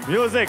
Music.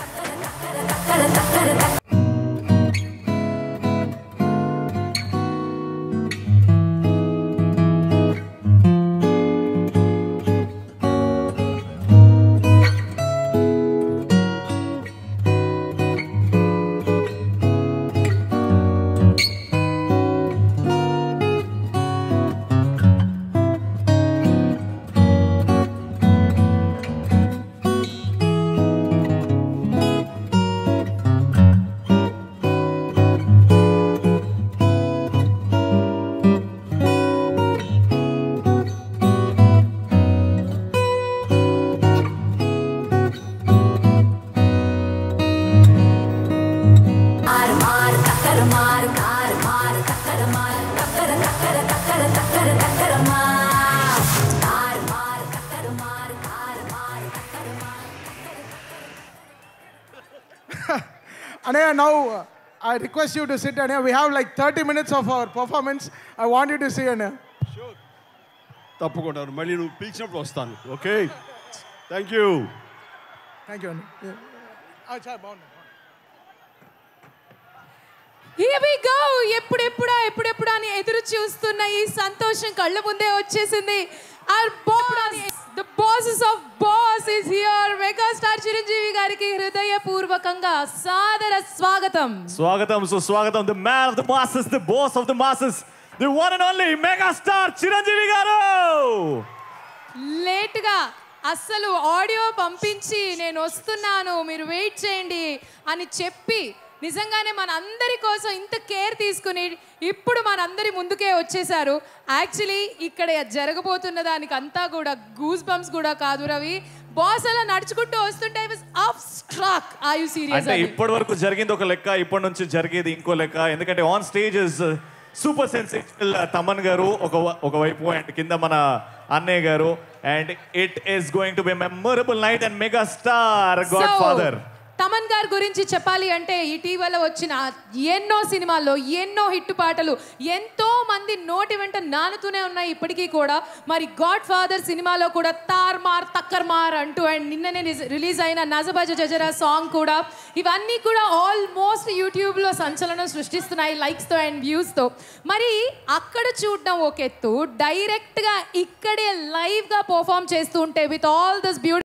Anaya, now I request you to sit, Anaya. We have like 30 minutes of our performance. I want you to see, Anaya. Sure. తప్పకుండా మళ్ళీ నువ్వు పిలిచినప్పుడు వస్తాను. Okay. Thank you. Thank you అండి. Here we go. ఎప్పుడెప్పుడా అని ఎదురు చూస్తున్న ఈ సంతోషం కళ్ళ ముందే వచ్చేసింది. Our boss, the bosses of boss is here. Megastar Chiranjeevi గారికి హృదయపూర్వకంగా సాదర స్వాగతం. స్వాగతం. The man of the masses, the boss of the masses, the one and only megastar Chiranjeevi గారు. లేట్గా అస్సలు ఆడియో పంపించి నేను వస్తున్నాను మీరు వెయిట్ చేయండి అని చెప్పి నిజంగానే మన అందరి కోసం ఇంత కేర్ తీసుకుని ఇప్పుడు మనందరి ముందుకే వచ్చేసారు. యాక్చువల్లీ ఇక్కడ జరగబోతున్న దానికి అంతా కూడా గూస్ బంప్స్ కూడా కాదు రవి. బాస్ అలా నడుచుకుంటూ వస్తుంటే I was awestruck. Are you serious? అంటే ఇప్పటి వరకు జరిగింది ఒక లెక్క, ఇప్పటి నుంచి జరిగేది ఇంకో లెక్క. ఎందుకంటే on stage is super sensational Thaman గారు ఒకవైపు అండ్ కింద మన అన్నయ్య గారు. And it is going to be memorable night and megastar God father Thaman గారి గురించి చెప్పాలి అంటే ఇటీవల వచ్చిన ఎన్నో సినిమాల్లో ఎన్నో హిట్ పాటలు ఎంతో మంది నోటి వెంట నానుతూనే ఉన్నాయి ఇప్పటికీ కూడా. మరి గాడ్ ఫాదర్ సినిమాలో కూడా తార్ మార్ తక్కర్ మార్ అంటూ అండ్ నిన్ననే రిలీజ్ అయిన నజబజ జజరా సాంగ్ కూడా ఇవన్నీ కూడా ఆల్మోస్ట్ యూట్యూబ్లో సంచలనం సృష్టిస్తున్నాయి లైక్స్తో అండ్ వ్యూస్తో. మరి అక్కడ చూడడం ఒక ఎత్తు, డైరెక్ట్గా ఇక్కడే లైవ్గా పర్ఫామ్ చేస్తూ ఉంటే విత్ ఆల్ దిస్ బ్యూటిఫుల్